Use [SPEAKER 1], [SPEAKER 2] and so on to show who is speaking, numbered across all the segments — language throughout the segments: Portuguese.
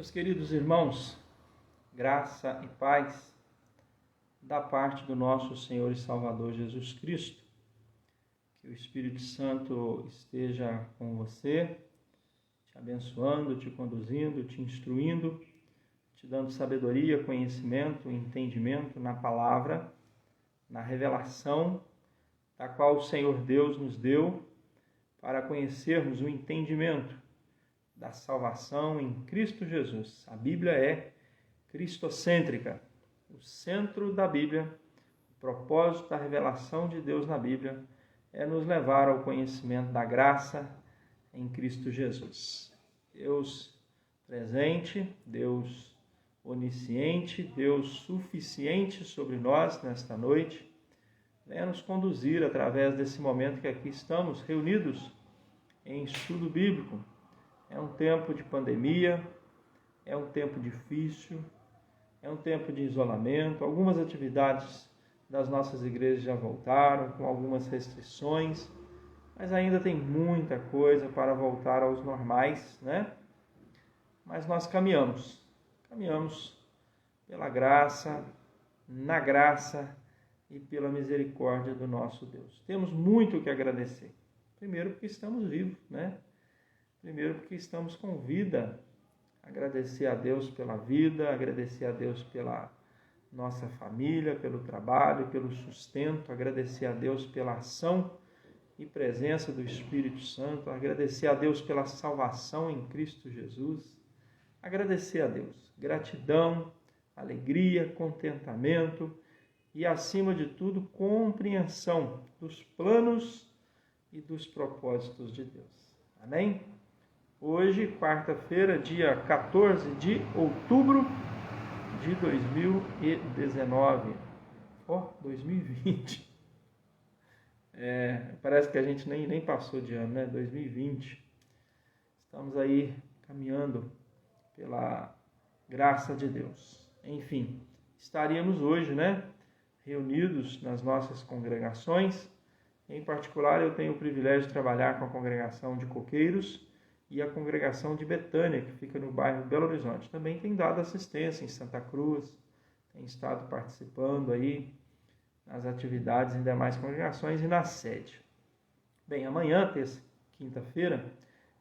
[SPEAKER 1] Meus queridos irmãos, graça e paz da parte do nosso Senhor e Salvador Jesus Cristo. Que o Espírito Santo esteja com você, te abençoando, te conduzindo, te instruindo, te dando sabedoria, conhecimento, entendimento na palavra, na revelação da qual o Senhor Deus nos deu para conhecermos o entendimento da salvação em Cristo Jesus. A Bíblia é cristocêntrica. O centro da Bíblia, o propósito da revelação de Deus na Bíblia é nos levar ao conhecimento da graça em Cristo Jesus. Deus presente, Deus onisciente, Deus suficiente sobre nós nesta noite, venha nos conduzir através desse momento que aqui estamos reunidos em estudo bíblico. É um tempo de pandemia, é um tempo difícil, é um tempo de isolamento. Algumas atividades das nossas igrejas já voltaram, com algumas restrições, mas ainda tem muita coisa para voltar aos normais, né? Mas nós caminhamos pela graça, na graça e pela misericórdia do nosso Deus. Temos muito o que agradecer. Primeiro porque estamos vivos, né? Primeiro porque estamos com vida. Agradecer a Deus pela vida, agradecer a Deus pela nossa família, pelo trabalho, pelo sustento, agradecer a Deus pela ação e presença do Espírito Santo, agradecer a Deus pela salvação em Cristo Jesus, agradecer a Deus, gratidão, alegria, contentamento e, acima de tudo, compreensão dos planos e dos propósitos de Deus. Amém? Hoje, quarta-feira, dia 14 de outubro de 2019. 2020. Parece que a gente nem passou de ano, né? 2020. Estamos aí caminhando pela graça de Deus. Enfim, estaríamos hoje, né? Reunidos nas nossas congregações. Em particular, eu tenho o privilégio de trabalhar com a congregação de Coqueiros e a congregação de Betânia, que fica no bairro Belo Horizonte. Também tem dado assistência em Santa Cruz, tem estado participando aí nas atividades em demais congregações e na sede. Bem, amanhã, quinta-feira,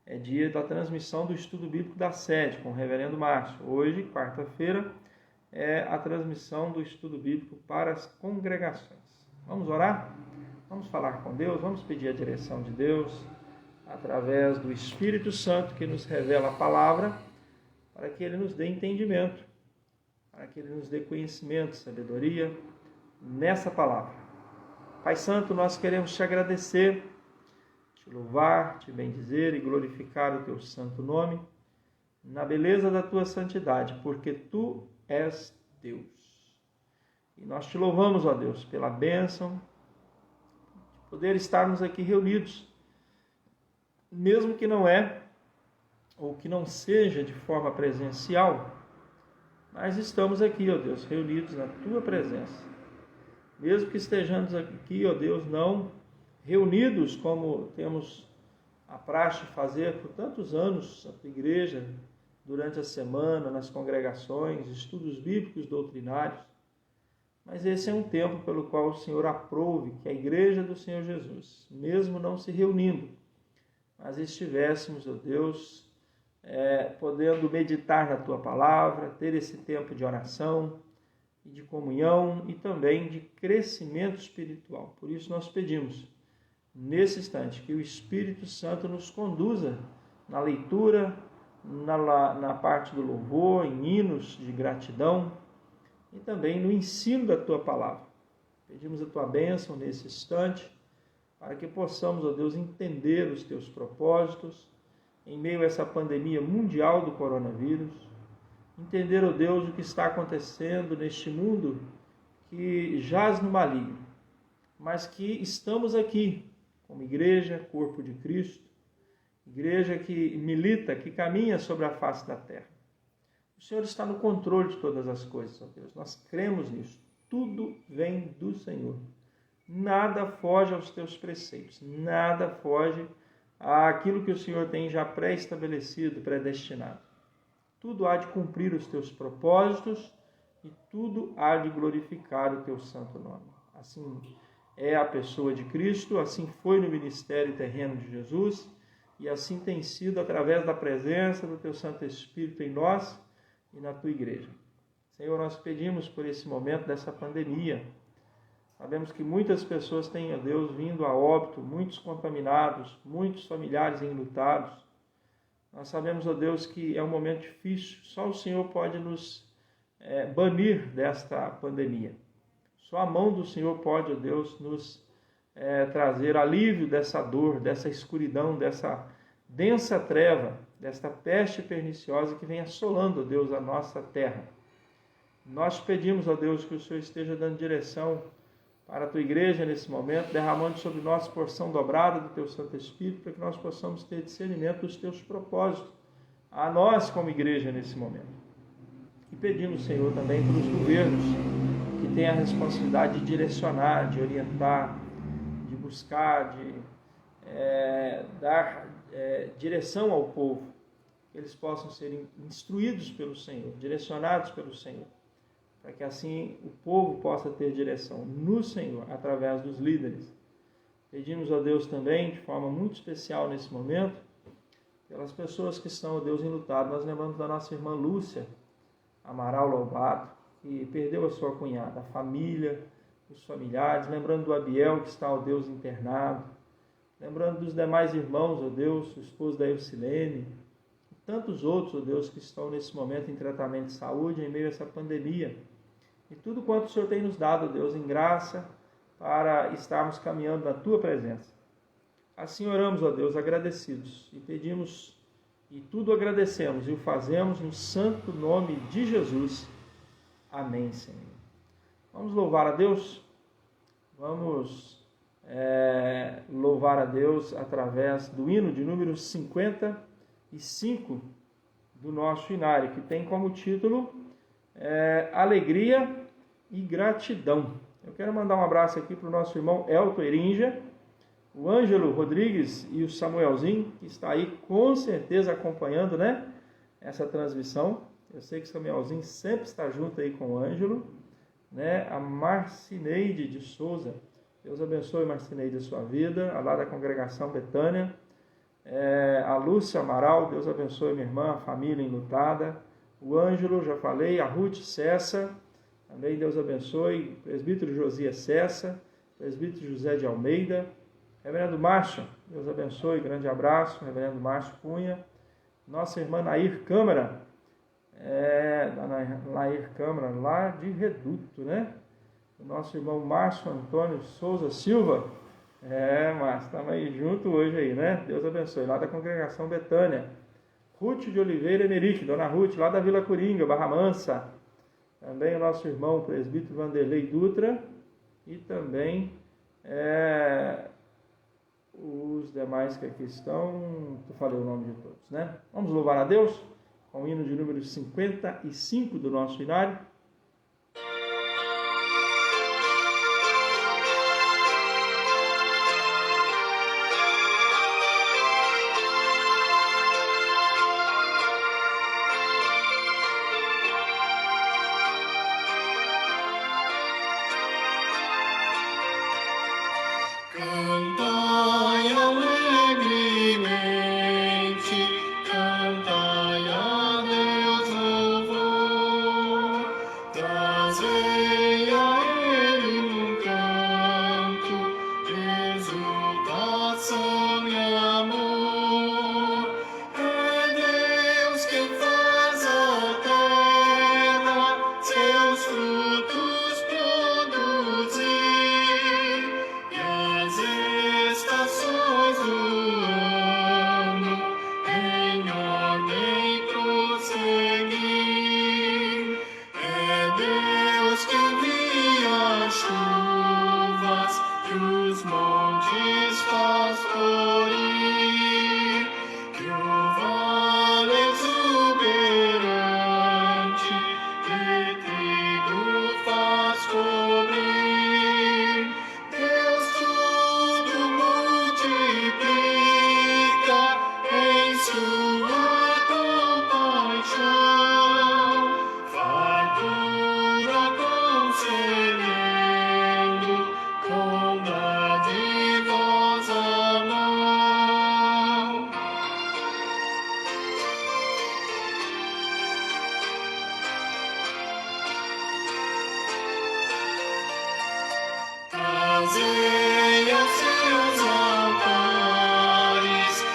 [SPEAKER 1] é dia da transmissão do estudo bíblico da sede, com o reverendo Márcio. Hoje, quarta-feira, é a transmissão do estudo bíblico para as congregações. Vamos orar? Vamos falar com Deus? Vamos pedir a direção de Deus através do Espírito Santo que nos revela a palavra, para que Ele nos dê entendimento, para que Ele nos dê conhecimento, sabedoria nessa palavra. Pai Santo, nós queremos te agradecer, te louvar, te bendizer e glorificar o teu santo nome, na beleza da tua santidade, porque tu és Deus. E nós te louvamos, ó Deus, pela bênção de poder estarmos aqui reunidos, mesmo que não ou que não seja de forma presencial, mas estamos aqui, ó Deus, reunidos na tua presença. Mesmo que estejamos aqui, ó Deus, não reunidos como temos a praxe de fazer por tantos anos a tua igreja, durante a semana, nas congregações, estudos bíblicos doutrinários, mas esse é um tempo pelo qual o Senhor aprove que a igreja do Senhor Jesus, mesmo não se reunindo, mas estivéssemos, ó Deus, podendo meditar na Tua Palavra, ter esse tempo de oração e de comunhão e também de crescimento espiritual. Por isso nós pedimos, nesse instante, que o Espírito Santo nos conduza na leitura, na parte do louvor, em hinos de gratidão e também no ensino da Tua Palavra. Pedimos a Tua bênção nesse instante, para que possamos, ó Deus, entender os Teus propósitos em meio a essa pandemia mundial do coronavírus, entender, ó Deus, o que está acontecendo neste mundo que jaz no maligno, mas que estamos aqui como igreja, corpo de Cristo, igreja que milita, que caminha sobre a face da terra. O Senhor está no controle de todas as coisas, ó Deus, nós cremos nisso, tudo vem do Senhor. Nada foge aos teus preceitos, nada foge àquilo que o Senhor tem já pré-estabelecido, predestinado. tudo há de cumprir os teus propósitos e tudo há de glorificar o teu santo nome. Assim é a pessoa de Cristo, assim foi no ministério terreno de Jesus e assim tem sido através da presença do teu Santo Espírito em nós e na tua igreja. Senhor, nós pedimos por esse momento dessa pandemia. Sabemos que muitas pessoas têm, ó Deus, vindo a óbito, muitos contaminados, muitos familiares enlutados. Nós sabemos, ó Deus, que é um momento difícil, só o Senhor pode nos banir desta pandemia. Só a mão do Senhor pode, ó Deus, nos trazer alívio dessa dor, dessa escuridão, dessa densa treva, desta peste perniciosa que vem assolando, ó Deus, a nossa terra. Nós pedimos, ó Deus, que o Senhor esteja dando direção para a tua igreja nesse momento, derramando sobre nós porção dobrada do teu Santo Espírito, para que nós possamos ter discernimento dos teus propósitos a nós como igreja nesse momento. E pedimos, Senhor, também para os governos que têm a responsabilidade de direcionar, de orientar, de buscar, de dar direção ao povo, que eles possam ser instruídos pelo Senhor, direcionados pelo Senhor, para que assim o povo possa ter direção no Senhor, através dos líderes. Pedimos a Deus também, de forma muito especial nesse momento, pelas pessoas que estão, ó Deus, enlutadas. Nós lembramos da nossa irmã Lúcia Amaral Lobato, que perdeu a sua cunhada, a família, os familiares, lembrando do Abiel, que está, ó Deus, internado, lembrando dos demais irmãos, ó Deus, o esposo da Eucilene, e tantos outros, ó Deus, que estão nesse momento em tratamento de saúde, em meio a essa pandemia. E tudo quanto o Senhor tem nos dado, Deus, em graça, para estarmos caminhando na Tua presença. Assim oramos, ó Deus, agradecidos, e pedimos, e tudo agradecemos, e o fazemos no santo nome de Jesus. Amém, Senhor. Vamos louvar a Deus? Vamos louvar a Deus através do hino de número 55 do nosso hinário, que tem como título Alegria e Gratidão. Eu quero mandar um abraço aqui para o nosso irmão Elton Erinja, o Ângelo Rodrigues e o Samuelzinho, que está aí com certeza acompanhando, né, essa transmissão. Eu sei que o Samuelzinho sempre está junto aí com o Ângelo, né, a Marcineide de Souza. Deus abençoe, Marcineide, a sua vida, lá da congregação Betânia. A Lúcia Amaral, Deus abençoe minha irmã, a família enlutada. O Ângelo, já falei, a Ruth Cessa, também Deus abençoe, o presbítero Josias Cessa, o presbítero José de Almeida, reverendo Márcio, Deus abençoe, grande abraço, reverendo Márcio Cunha, nossa irmã Nair Câmara, Nair Câmara, lá de Reduto, né? O nosso irmão Márcio Antônio Souza Silva, Márcio, estamos aí junto hoje aí, né? Deus abençoe, lá da congregação Betânia. Ruth de Oliveira Emerick, Dona Ruth, lá da Vila Coringa, Barra Mansa. Também o nosso irmão, o presbítero Vanderlei Dutra. E também os demais que aqui estão. Eu falei o nome de todos, né? Vamos louvar a Deus com o hino de número 55 do nosso hinário.
[SPEAKER 2] Trazei aos seus altares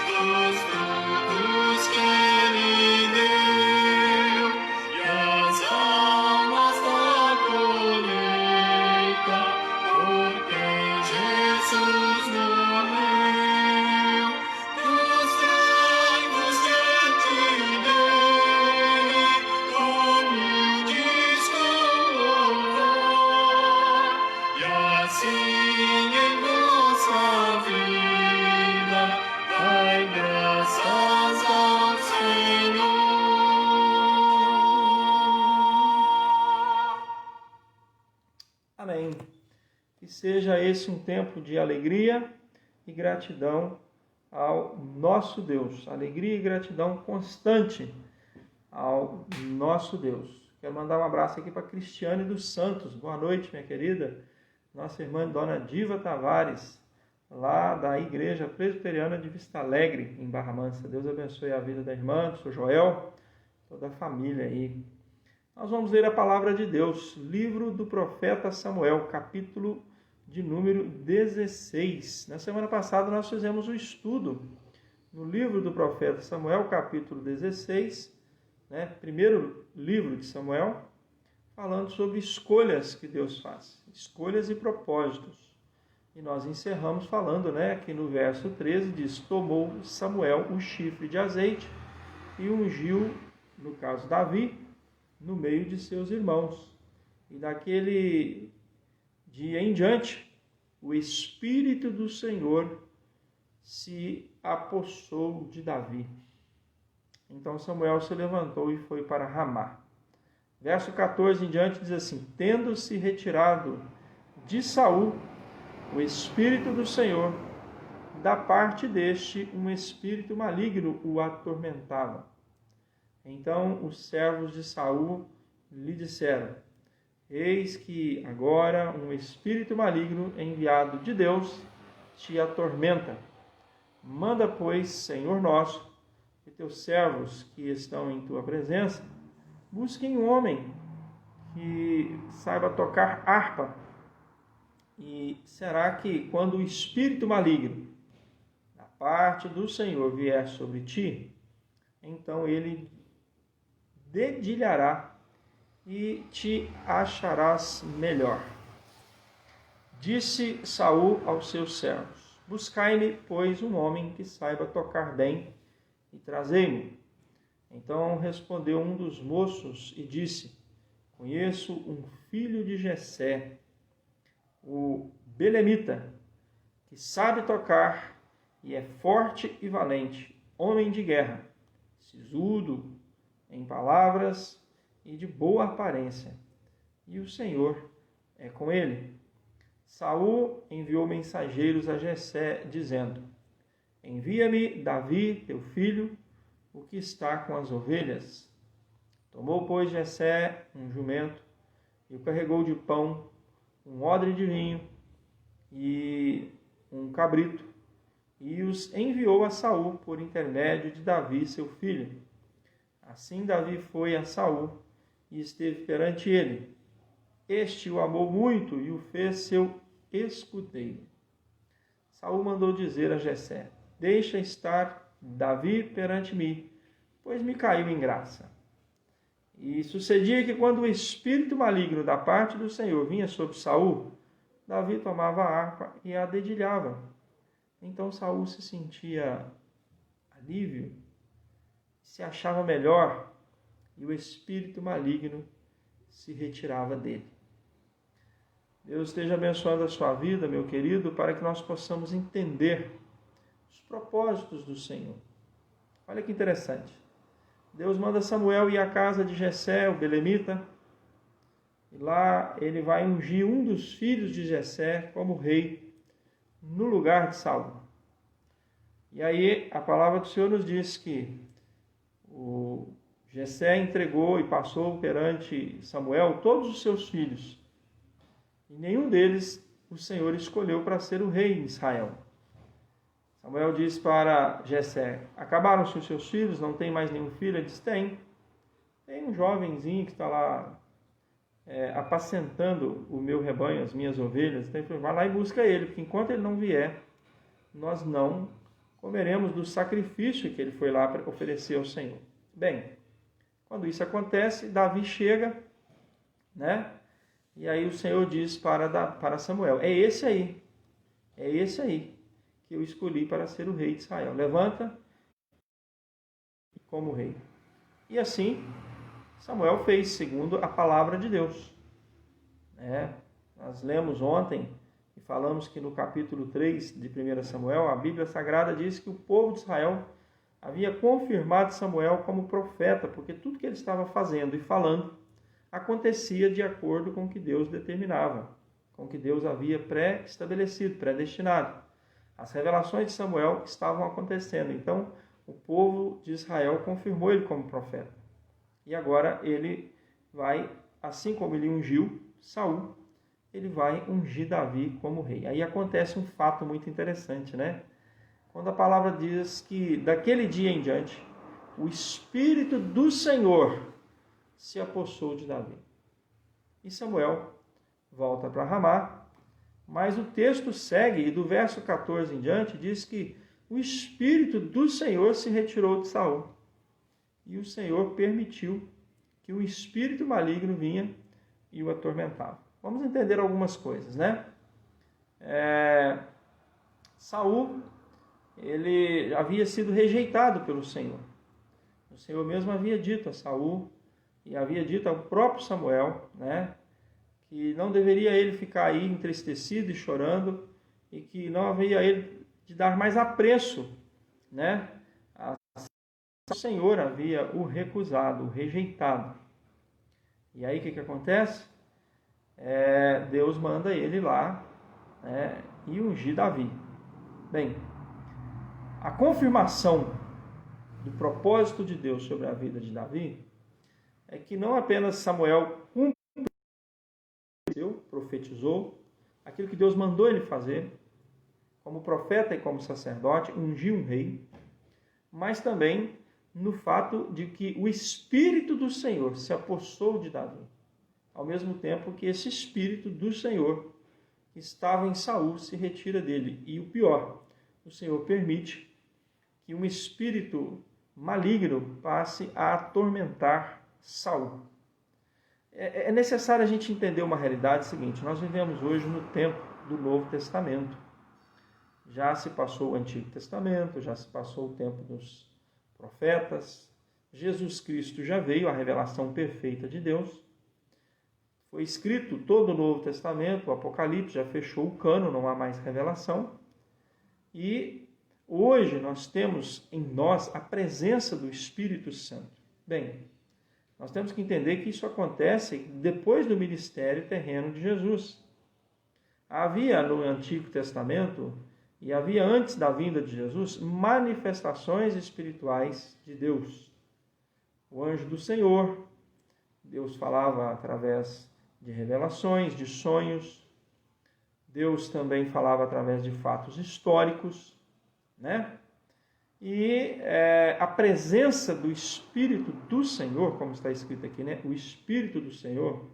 [SPEAKER 2] os frutos que Ele deu e as almas da colheita, por quem Jesus morreu. Prostrem-vos diante dele, humildes com louvor, e assim em vossa vida dai graças ao Senhor.
[SPEAKER 1] Amém. Que seja esse um tempo de alegria e gratidão ao nosso Deus. Alegria e gratidão constante ao nosso Deus. Quero mandar um abraço aqui para Cristiane dos Santos. Boa noite, minha querida. Nossa irmã Dona Diva Tavares, lá da Igreja Presbiteriana de Vista Alegre, em Barra Mansa. Deus abençoe a vida da irmã, do seu Joel, toda a família aí. Nós vamos ler a palavra de Deus, livro do profeta Samuel, capítulo de número 16. Na semana passada nós fizemos um estudo no livro do profeta Samuel, capítulo 16, primeiro livro de Samuel, falando sobre escolhas que Deus faz, escolhas e propósitos. E nós encerramos falando, que no verso 13 diz: tomou Samuel o chifre de azeite e ungiu, no caso Davi, no meio de seus irmãos. E daquele dia em diante, o Espírito do Senhor se apossou de Davi. Então Samuel se levantou e foi para Ramá. Verso 14 em diante diz assim: tendo-se retirado de Saul o Espírito do Senhor, da parte deste um espírito maligno o atormentava. Então os servos de Saul lhe disseram: eis que agora um espírito maligno enviado de Deus te atormenta. Manda, pois, Senhor nosso, que teus servos que estão em tua presença busquem um homem que saiba tocar harpa. E será que quando o espírito maligno da parte do Senhor vier sobre ti, então ele dedilhará e te acharás melhor. Disse Saul aos seus servos: buscai-me, pois, um homem que saiba tocar bem, e trazei-mo. Então respondeu um dos moços e disse: conheço um filho de Jessé, o belemita, que sabe tocar e é forte e valente, homem de guerra, sisudo em palavras e de boa aparência, e o Senhor é com ele. Saul enviou mensageiros a Jessé, dizendo: envia-me Davi, teu filho, o que está com as ovelhas. Tomou, pois, Jessé um jumento e o carregou de pão, um odre de vinho e um cabrito, e os enviou a Saul por intermédio de Davi, seu filho. Assim Davi foi a Saul e esteve perante ele. Este o amou muito e o fez seu escudeiro. Saul mandou dizer a Jessé: deixa estar Davi perante mim, pois me caiu em graça. E sucedia que quando o espírito maligno da parte do Senhor vinha sobre Saul, Davi tomava a harpa e a dedilhava. Então Saul se sentia alívio, se achava melhor, e o espírito maligno se retirava dele. Deus esteja abençoando a sua vida, meu querido, para que nós possamos entender os propósitos do Senhor. Olha que interessante. Deus manda Samuel ir à casa de Jessé, o belemita, e lá ele vai ungir um dos filhos de Jessé como rei no lugar de Saul. E aí a palavra do Senhor nos diz que o Jessé entregou e passou perante Samuel todos os seus filhos, e nenhum deles o Senhor escolheu para ser o rei em Israel. Samuel diz para Jessé: acabaram-se os seus filhos, não tem mais nenhum filho? Ele diz: tem um jovenzinho que está lá apacentando o meu rebanho, as minhas ovelhas. Então ele falou, vai lá e busca ele, porque enquanto ele não vier, nós não comeremos do sacrifício que ele foi lá para oferecer ao Senhor. Bem, quando isso acontece, Davi chega, né? E aí o Senhor diz para Samuel, é esse aí que eu escolhi para ser o rei de Israel. Levanta como rei. E assim, Samuel fez segundo a palavra de Deus. Nós lemos ontem e falamos que no capítulo 3 de 1 Samuel, a Bíblia Sagrada diz que o povo de Israel havia confirmado Samuel como profeta, porque tudo que ele estava fazendo e falando acontecia de acordo com o que Deus determinava, com o que Deus havia pré-estabelecido, predestinado. As revelações de Samuel estavam acontecendo, então o povo de Israel confirmou ele como profeta. E agora ele vai, assim como ele ungiu Saul, ele vai ungir Davi como rei. Aí acontece um fato muito interessante, né? Quando a palavra diz que daquele dia em diante, o Espírito do Senhor se apossou de Davi. E Samuel volta para Ramá, mas o texto segue, e do verso 14 em diante, diz que o Espírito do Senhor se retirou de Saul. E o Senhor permitiu que o espírito maligno vinha e o atormentava. Vamos entender algumas coisas, né? Saul, ele havia sido rejeitado pelo Senhor. O Senhor mesmo havia dito a Saul, e havia dito ao próprio Samuel, né, que não deveria ele ficar aí entristecido e chorando, e que não havia ele de dar mais apreço, né? O Senhor havia o recusado, o rejeitado. E aí o que acontece? Deus manda ele lá, né, e ungir Davi. Bem, a confirmação do propósito de Deus sobre a vida de Davi é que não apenas Samuel profetizou aquilo que Deus mandou ele fazer, como profeta e como sacerdote, ungiu um rei, mas também no fato de que o Espírito do Senhor se apossou de Davi, ao mesmo tempo que esse Espírito do Senhor que estava em Saul se retira dele. E o pior, o Senhor permite que um espírito maligno passe a atormentar Saul. É necessário a gente entender uma realidade seguinte: nós vivemos hoje no tempo do Novo Testamento. Já se passou o Antigo Testamento, já se passou o tempo dos profetas. Jesus Cristo já veio, a revelação perfeita de Deus. Foi escrito todo o Novo Testamento, o Apocalipse já fechou o cano, não há mais revelação. E hoje nós temos em nós a presença do Espírito Santo. Bem, nós temos que entender que isso acontece depois do ministério terreno de Jesus. Havia no Antigo Testamento, e havia antes da vinda de Jesus, manifestações espirituais de Deus. O anjo do Senhor, Deus falava através de revelações, de sonhos. Deus também falava através de fatos históricos, né? E a presença do Espírito do Senhor, como está escrito aqui, né? O Espírito do Senhor,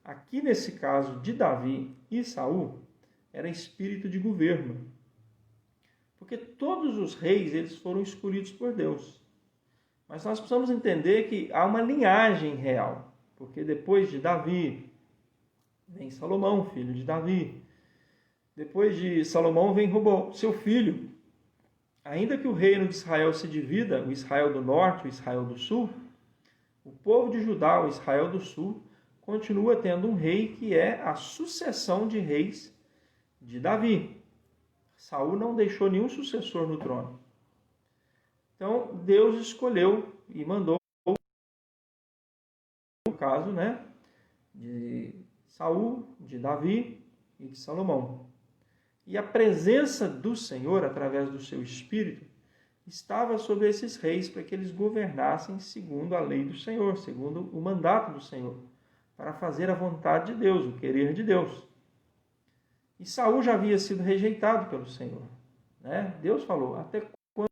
[SPEAKER 1] aqui nesse caso de Davi e Saul, era espírito de governo. Porque todos os reis, eles foram escolhidos por Deus. Mas nós precisamos entender que há uma linhagem real. Porque depois de Davi, vem Salomão, filho de Davi. Depois de Salomão vem Roboão, seu filho. Ainda que o reino de Israel se divida, o Israel do norte, o Israel do sul, o povo de Judá, o Israel do sul, continua tendo um rei que é a sucessão de reis de Davi. Saul não deixou nenhum sucessor no trono. Então, Deus escolheu e mandou, no caso, né, de Saul, de Davi e de Salomão. E a presença do Senhor, através do seu Espírito, estava sobre esses reis para que eles governassem segundo a lei do Senhor, segundo o mandato do Senhor, para fazer a vontade de Deus, o querer de Deus. E Saul já havia sido rejeitado pelo Senhor, né? Deus falou: até quando,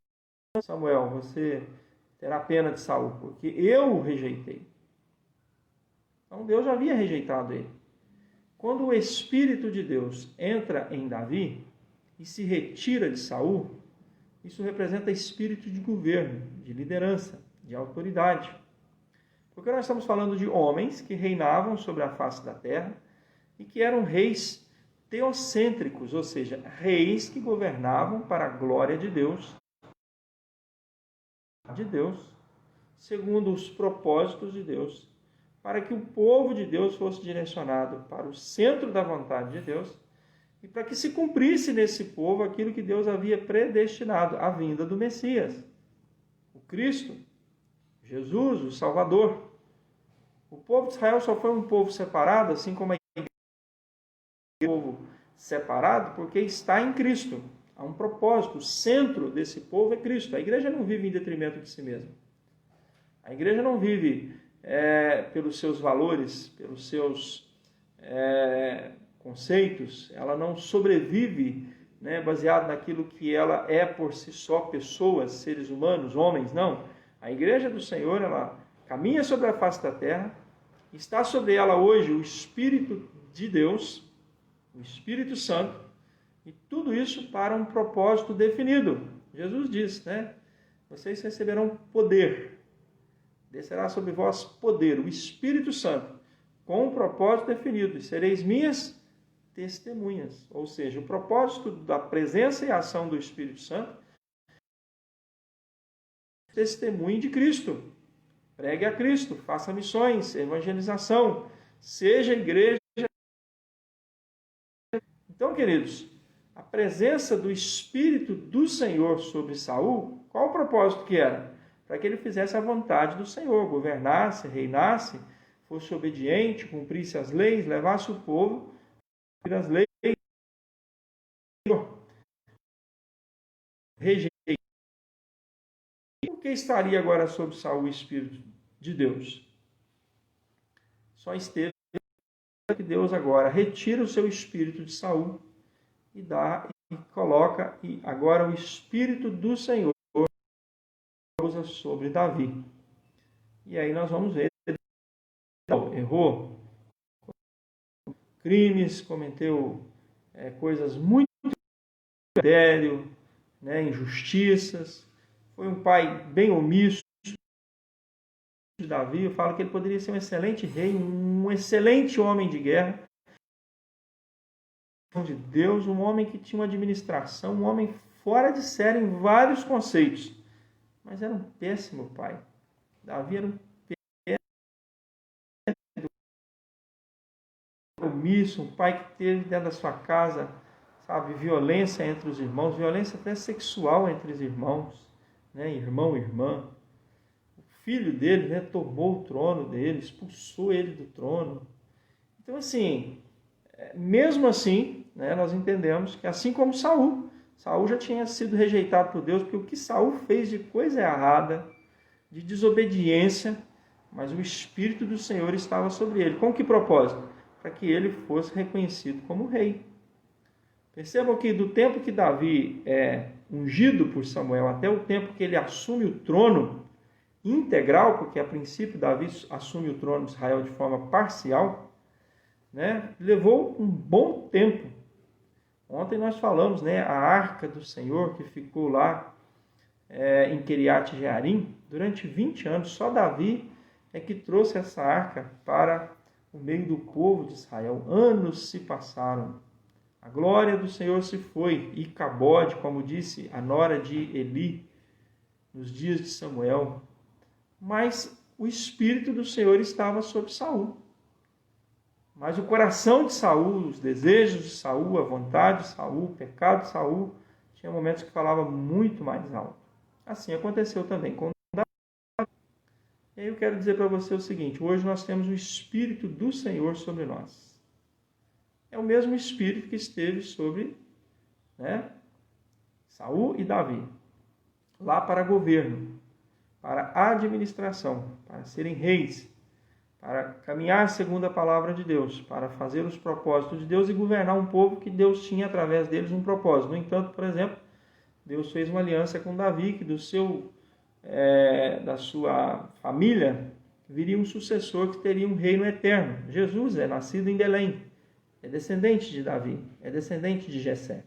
[SPEAKER 1] Samuel, você terá pena de Saul? Porque eu o rejeitei. Então Deus já havia rejeitado ele. Quando o Espírito de Deus entra em Davi e se retira de Saul, isso representa espírito de governo, de liderança, de autoridade. Porque nós estamos falando de homens que reinavam sobre a face da terra e que eram reis teocêntricos, ou seja, reis que governavam para a glória de Deus, segundo os propósitos de Deus, para que o povo de Deus fosse direcionado para o centro da vontade de Deus e para que se cumprisse nesse povo aquilo que Deus havia predestinado, a vinda do Messias, o Cristo, Jesus, o Salvador. O povo de Israel só foi um povo separado, assim como a igreja é um povo separado, porque está em Cristo. Há um propósito, o centro desse povo é Cristo. A igreja não vive em detrimento de si mesma. A igreja não vive pelos seus valores, pelos seus conceitos, ela não sobrevive baseado naquilo que ela é por si só, pessoas, seres humanos, homens, não. A igreja do Senhor, ela caminha sobre a face da terra, está sobre ela hoje o Espírito de Deus, o Espírito Santo, e tudo isso para um propósito definido. Jesus disse, vocês receberão poder, descerá sobre vós poder, o Espírito Santo, com um propósito definido, e sereis minhas testemunhas. Ou seja, o propósito da presença e ação do Espírito Santo, testemunhe de Cristo. Pregue a Cristo, faça missões, evangelização, seja igreja. Então, queridos, a presença do Espírito do Senhor sobre Saul, qual o propósito que era? Para que ele fizesse a vontade do Senhor, governasse, reinasse, fosse obediente, cumprisse as leis, levasse o povo a cumprir as leis. Rejeitei. Por que estaria agora sobre Saul o Espírito de Deus? Só esteve que Deus agora retira o seu espírito de Saul e dá e coloca, e agora o Espírito do Senhor usa sobre Davi. E aí nós vamos ver, errou, crimes, cometeu coisas muito sérias, injustiças, foi um pai bem omisso. Davi, eu falo que ele poderia ser um excelente rei, um excelente homem de guerra de Deus, um homem que tinha uma administração, um homem fora de série em vários conceitos, mas era um péssimo pai. Davi era um péssimo omisso, um pai que teve dentro da sua casa, violência entre os irmãos, violência até sexual entre os irmãos, irmão e irmã. Filho dele, tomou o trono dele, expulsou ele do trono. Então, assim, mesmo assim, nós entendemos que assim como Saul já tinha sido rejeitado por Deus, porque o que Saul fez de coisa errada, de desobediência, mas o Espírito do Senhor estava sobre ele. Com que propósito? Para que ele fosse reconhecido como rei. Percebam que do tempo que Davi é ungido por Samuel até o tempo que ele assume o trono integral, porque a princípio Davi assume o trono de Israel de forma parcial, levou um bom tempo. Ontem nós falamos, a arca do Senhor que ficou lá em Kiriat Jearim durante 20 anos. Só Davi é que trouxe essa arca para o meio do povo de Israel. Anos se passaram. A glória do Senhor se foi. E Icabode, como disse a nora de Eli, nos dias de Samuel. Mas o Espírito do Senhor estava sobre Saul. Mas o coração de Saul, os desejos de Saul, a vontade de Saul, o pecado de Saul, tinha momentos que falava muito mais alto. Assim aconteceu também com Davi. E aí eu quero dizer para você o seguinte, hoje nós temos o Espírito do Senhor sobre nós. É o mesmo Espírito que esteve sobre Saul e Davi, lá para governo, para administração, para serem reis, para caminhar segundo a palavra de Deus, para fazer os propósitos de Deus e governar um povo que Deus tinha através deles um propósito. No entanto, por exemplo, Deus fez uma aliança com Davi, que da sua família viria um sucessor que teria um reino eterno. Jesus é nascido em Belém, é descendente de Davi, é descendente de Jessé.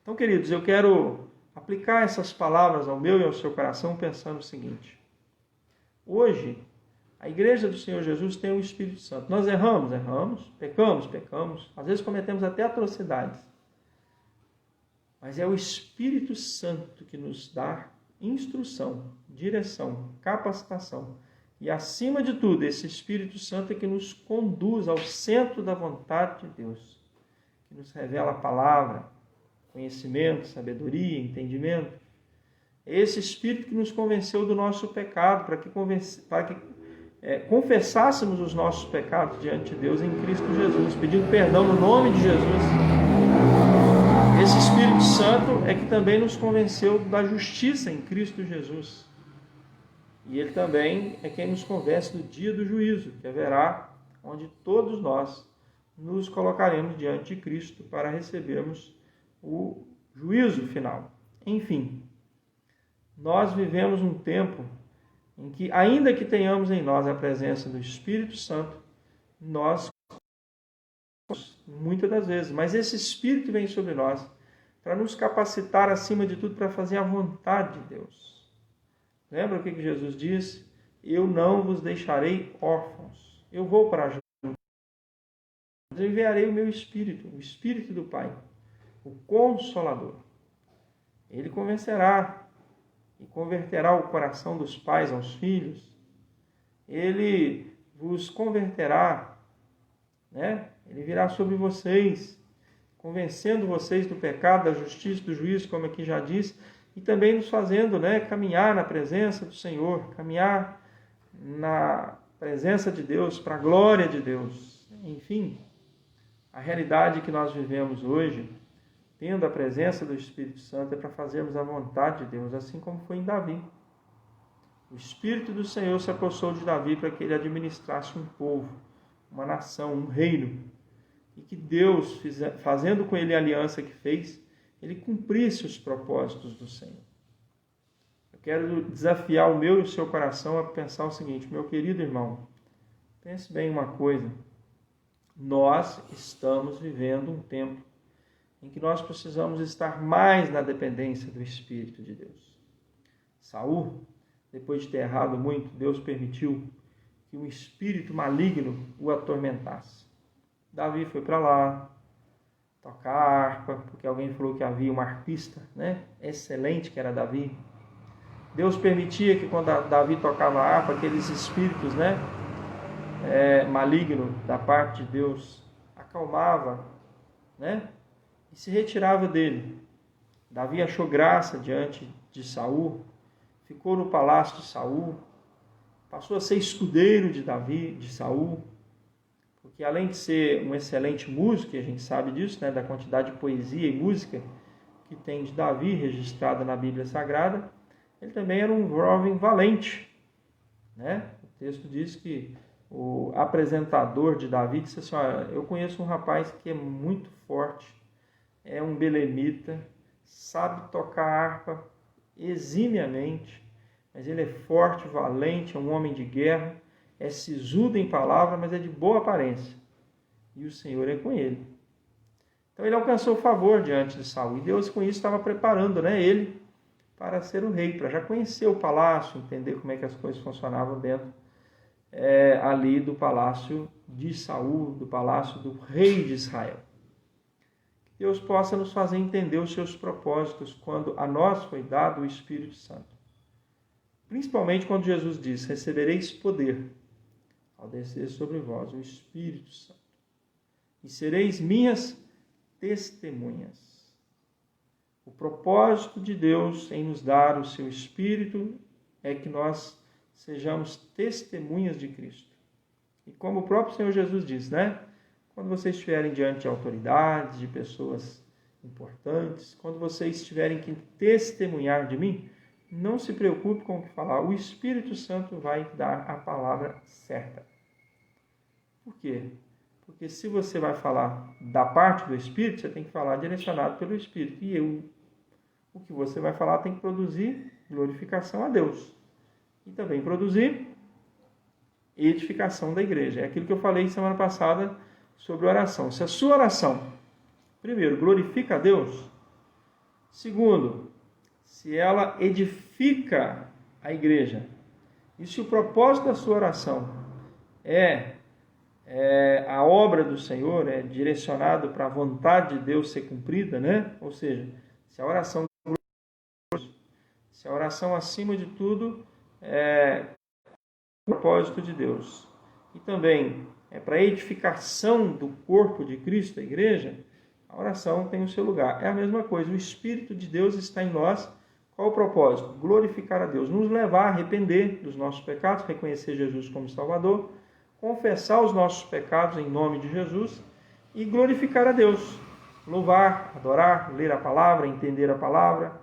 [SPEAKER 1] Então, queridos, eu quero aplicar essas palavras ao meu e ao seu coração pensando o seguinte: hoje, a igreja do Senhor Jesus tem o Espírito Santo. Nós erramos, pecamos, às vezes cometemos até atrocidades. Mas é o Espírito Santo que nos dá instrução, direção, capacitação. E, acima de tudo, esse Espírito Santo é que nos conduz ao centro da vontade de Deus, que nos revela a palavra, conhecimento, sabedoria, entendimento. É esse Espírito que nos convenceu do nosso pecado, para que confessássemos os nossos pecados diante de Deus em Cristo Jesus, pedindo perdão no nome de Jesus. Esse Espírito Santo é que também nos convenceu da justiça em Cristo Jesus. E Ele também é quem nos convence do dia do juízo, que haverá, onde todos nós nos colocaremos diante de Cristo para recebermos o juízo final. Enfim, nós vivemos um tempo em que, ainda que tenhamos em nós a presença do Espírito Santo, nós, muitas das vezes, mas esse Espírito vem sobre nós para nos capacitar, acima de tudo, para fazer a vontade de Deus. Lembra o que Jesus disse? Eu não vos deixarei órfãos. Eu vou para ajudar. Eu enviarei o meu Espírito, o Espírito do Pai, o Consolador. Ele convencerá e converterá o coração dos pais aos filhos. Ele vos converterá, né? Ele virá sobre vocês, convencendo vocês do pecado, da justiça, do juízo, como aqui já disse, e também nos fazendo, né, caminhar na presença do Senhor, caminhar na presença de Deus, para a glória de Deus. Enfim, a realidade que nós vivemos hoje, tendo a presença do Espírito Santo, é para fazermos a vontade de Deus, assim como foi em Davi. O Espírito do Senhor se apossou de Davi para que ele administrasse um povo, uma nação, um reino, e que Deus, fazendo com ele a aliança que fez, ele cumprisse os propósitos do Senhor. Eu quero desafiar o meu e o seu coração a pensar o seguinte: meu querido irmão, pense bem uma coisa. Nós estamos vivendo um tempo em que nós precisamos estar mais na dependência do Espírito de Deus. Saul, depois de ter errado muito, Deus permitiu que um espírito maligno o atormentasse. Davi foi para lá tocar harpa, porque alguém falou que havia um harpista, né, excelente, que era Davi. Deus permitia que quando Davi tocava a harpa, aqueles espíritos, né, malignos da parte de Deus, acalmava, né, e se retirava dele. Davi achou graça diante de Saul, ficou no palácio de Saul, passou a ser escudeiro de Davi, de Saul, porque além de ser um excelente músico, e a gente sabe disso, né, da quantidade de poesia e música que tem de Davi registrada na Bíblia Sagrada, ele também era um jovem valente, né? O texto diz que o apresentador de Davi disse assim: olha, eu conheço um rapaz que é muito forte, é um belemita, sabe tocar harpa eximiamente, mas ele é forte, valente, é um homem de guerra, é sisudo em palavra, mas é de boa aparência. E o Senhor é com ele. Então ele alcançou favor diante de Saul. E Deus com isso estava preparando, né, ele para ser o rei, para já conhecer o palácio, entender como é que as coisas funcionavam dentro ali do palácio de Saul, do palácio do rei de Israel. Que Deus possa nos fazer entender os seus propósitos quando a nós foi dado o Espírito Santo. Principalmente quando Jesus diz: recebereis poder ao descer sobre vós o Espírito Santo, e sereis minhas testemunhas. O propósito de Deus em nos dar o seu Espírito é que nós sejamos testemunhas de Cristo. E como o próprio Senhor Jesus diz, né? Quando vocês estiverem diante de autoridades, de pessoas importantes, quando vocês tiverem que testemunhar de mim, não se preocupe com o que falar. O Espírito Santo vai dar a palavra certa. Por quê? Porque se você vai falar da parte do Espírito, você tem que falar direcionado pelo Espírito. E o que você vai falar tem que produzir glorificação a Deus. E também produzir edificação da igreja. É aquilo que eu falei semana passada sobre oração. Se a sua oração, primeiro, glorifica a Deus. Segundo, se ela edifica a igreja. E se o propósito da sua oração é a obra do Senhor, é direcionado para a vontade de Deus ser cumprida, né? Ou seja, se a oração acima de tudo é o propósito de Deus e também é para a edificação do corpo de Cristo, a igreja, a oração tem o seu lugar. É a mesma coisa, o Espírito de Deus está em nós. Qual o propósito? Glorificar a Deus, nos levar a arrepender dos nossos pecados, reconhecer Jesus como Salvador, confessar os nossos pecados em nome de Jesus e glorificar a Deus. Louvar, adorar, ler a palavra, entender a palavra,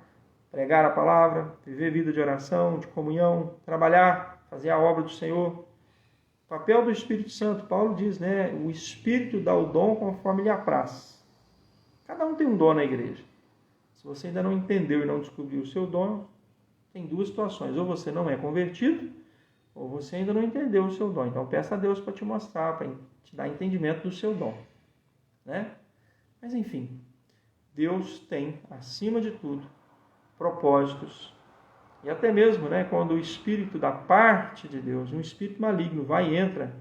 [SPEAKER 1] pregar a palavra, viver vida de oração, de comunhão, trabalhar, fazer a obra do Senhor. O papel do Espírito Santo, Paulo diz, né? O Espírito dá o dom conforme lhe apraz. Cada um tem um dom na igreja. Se você ainda não entendeu e não descobriu o seu dom, tem duas situações. Ou você não é convertido, ou você ainda não entendeu o seu dom. Então peça a Deus para te mostrar, para te dar entendimento do seu dom, né? Mas enfim, Deus tem, acima de tudo, propósitos. E até mesmo, né, quando o espírito da parte de Deus, um espírito maligno, vai e entra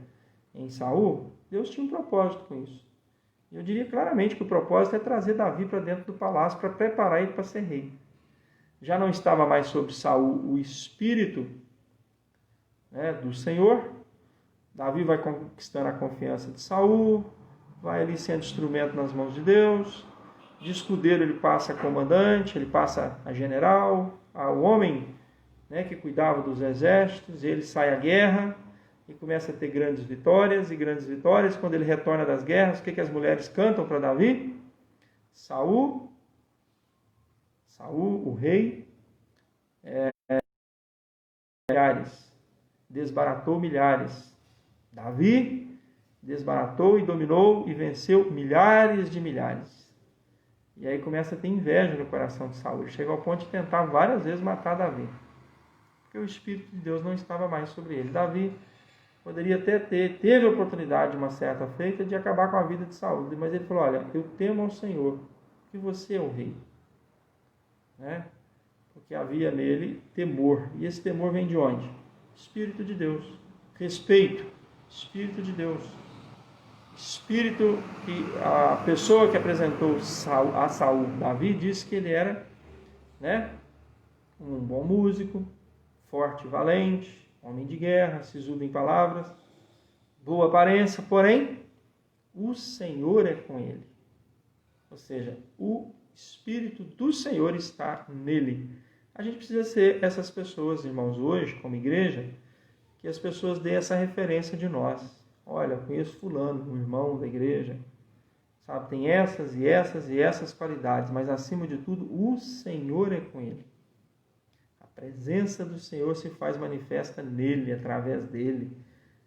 [SPEAKER 1] em Saul, Deus tinha um propósito com isso. Eu diria claramente que o propósito é trazer Davi para dentro do palácio para preparar ele para ser rei. Já não estava mais sobre Saul o espírito, né, do Senhor. Davi vai conquistando a confiança de Saul, vai ali sendo instrumento nas mãos de Deus. De escudeiro ele passa a comandante, ele passa a general, ao homem, né, que cuidava dos exércitos. Ele sai à guerra e começa a ter grandes vitórias e grandes vitórias. Quando ele retorna das guerras, o que as mulheres cantam para Davi? Saul, o rei, milhares, desbaratou milhares. Davi desbaratou e dominou e venceu milhares de milhares. E aí começa a ter inveja no coração de Saul. Ele chega ao ponto de tentar várias vezes matar Davi, porque o Espírito de Deus não estava mais sobre ele. Davi poderia até teve a oportunidade, uma certa feita, de acabar com a vida de Saul, mas ele falou: olha, eu temo ao Senhor, que você é o rei, né? Porque havia nele temor, e esse temor vem de onde? Espírito de Deus, respeito, Espírito de Deus, Espírito que a pessoa que apresentou a Saul, Davi, disse que ele era, né, um bom músico, forte e valente, homem de guerra, sisudo em palavras, boa aparência, porém, o Senhor é com ele. Ou seja, o Espírito do Senhor está nele. A gente precisa ser essas pessoas, irmãos, hoje, como igreja, que as pessoas deem essa referência de nós. Olha, eu conheço fulano, um irmão da igreja, sabe, tem essas e essas e essas qualidades, mas acima de tudo, o Senhor é com ele. A presença do Senhor se faz manifesta nele, através dele.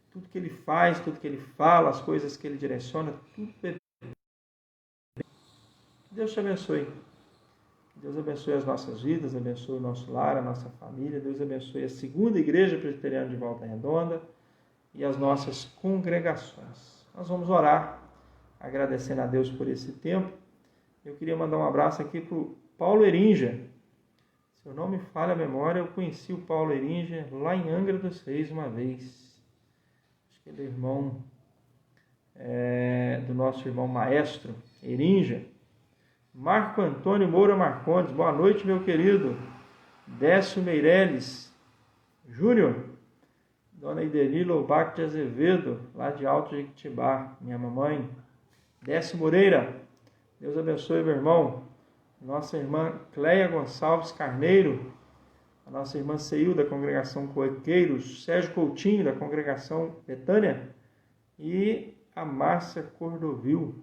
[SPEAKER 1] Tudo que ele faz, tudo que ele fala, as coisas que ele direciona, tudo é. Que Deus te abençoe. Que Deus abençoe as nossas vidas, abençoe o nosso lar, a nossa família. Deus abençoe a segunda igreja presbiteriana de Volta Redonda e as nossas congregações. Nós vamos orar, agradecendo a Deus por esse tempo. Eu queria mandar um abraço aqui para o Paulo Erinja. Se eu não me falha a memória, eu conheci o Paulo Erinja lá em Angra dos Reis uma vez. Acho que ele é irmão do nosso irmão maestro Erinja. Marco Antônio Moura Marcondes, boa noite, meu querido. Décio Meireles Júnior. Dona Ideli Lobac de Azevedo, lá de Alto Jequitibá, minha mamãe. Décio Moreira, Deus abençoe, meu irmão. Nossa irmã Cleia Gonçalves Carneiro, a nossa irmã Ceil, da congregação Coqueiros, Sérgio Coutinho, da congregação Betânia, e a Márcia Cordovil.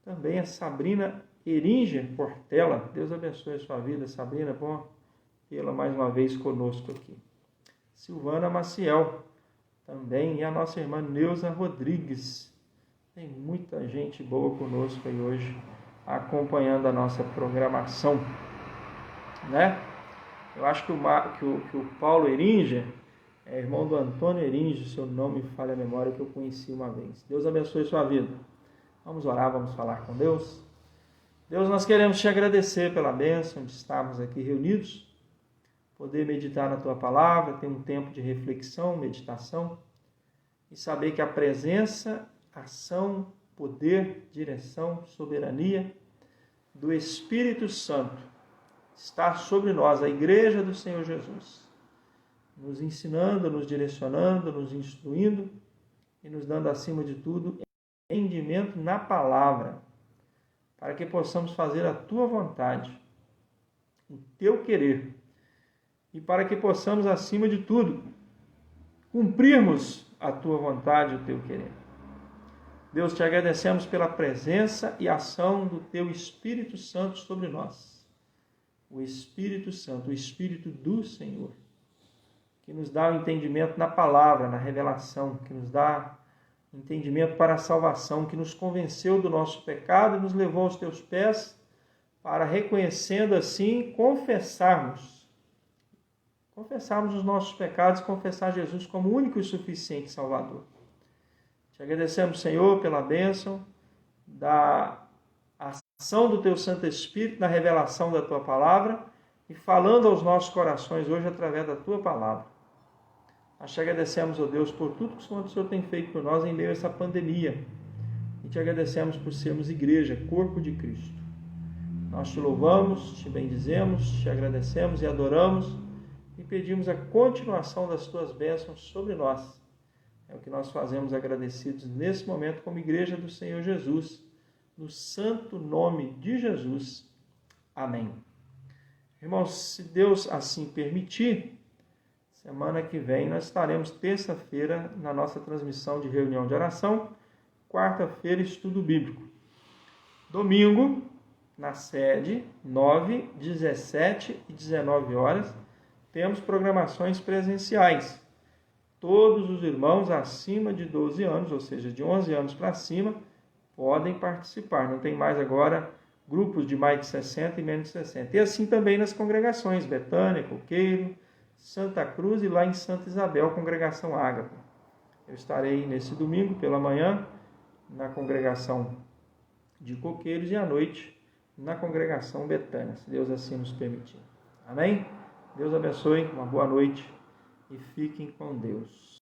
[SPEAKER 1] Também a Sabrina Erinja Portela. Deus abençoe a sua vida, Sabrina. Bom tê-la mais uma vez conosco aqui. Silvana Maciel também, e a nossa irmã Neuza Rodrigues. Tem muita gente boa conosco aí hoje, acompanhando a nossa programação, né? Eu acho que o Paulo Erinja, É irmão do Antônio Eringe, se eu não me falha a memória, que eu conheci uma vez. Deus abençoe sua vida. Vamos orar, vamos falar com Deus. Deus, nós queremos te agradecer pela bênção de estarmos aqui reunidos, poder meditar na tua palavra, ter um tempo de reflexão, meditação, e saber que a presença, ação, poder, direção, soberania do Espírito Santo está sobre nós, a Igreja do Senhor Jesus, nos ensinando, nos direcionando, nos instruindo e nos dando, acima de tudo, entendimento na palavra, para que possamos fazer a tua vontade, o teu querer, e para que possamos, acima de tudo, cumprirmos a tua vontade, o teu querer. Deus, te agradecemos pela presença e ação do teu Espírito Santo sobre nós. O Espírito Santo, o Espírito do Senhor, que nos dá o entendimento na palavra, na revelação, que nos dá entendimento para a salvação, que nos convenceu do nosso pecado e nos levou aos teus pés para, reconhecendo assim, confessarmos os nossos pecados e confessar Jesus como único e suficiente Salvador. Te agradecemos, Senhor, pela bênção da ação do teu Santo Espírito na revelação da tua palavra e falando aos nossos corações hoje através da tua palavra. Nós te agradecemos, ó Deus, por tudo que o Senhor tem feito por nós em meio a essa pandemia. E te agradecemos por sermos igreja, corpo de Cristo. Nós te louvamos, te bendizemos, te agradecemos e adoramos e pedimos a continuação das tuas bênçãos sobre nós. É o que nós fazemos agradecidos nesse momento como igreja do Senhor Jesus, no santo nome de Jesus. Amém. Irmãos, se Deus assim permitir, semana que vem nós estaremos terça-feira na nossa transmissão de reunião de oração, quarta-feira estudo bíblico. Domingo, na sede, 9, 17 e 19 horas, temos programações presenciais. Todos os irmãos acima de 12 anos, ou seja, de 11 anos para cima, podem participar. Não tem mais agora grupos de mais de 60 e menos de 60. E assim também nas congregações, Betânia, Coqueiro, Santa Cruz e lá em Santa Isabel, congregação Ágape. Eu estarei nesse domingo pela manhã na congregação de Coqueiros e à noite na congregação Betânia, se Deus assim nos permitir. Amém? Deus abençoe, uma boa noite e fiquem com Deus.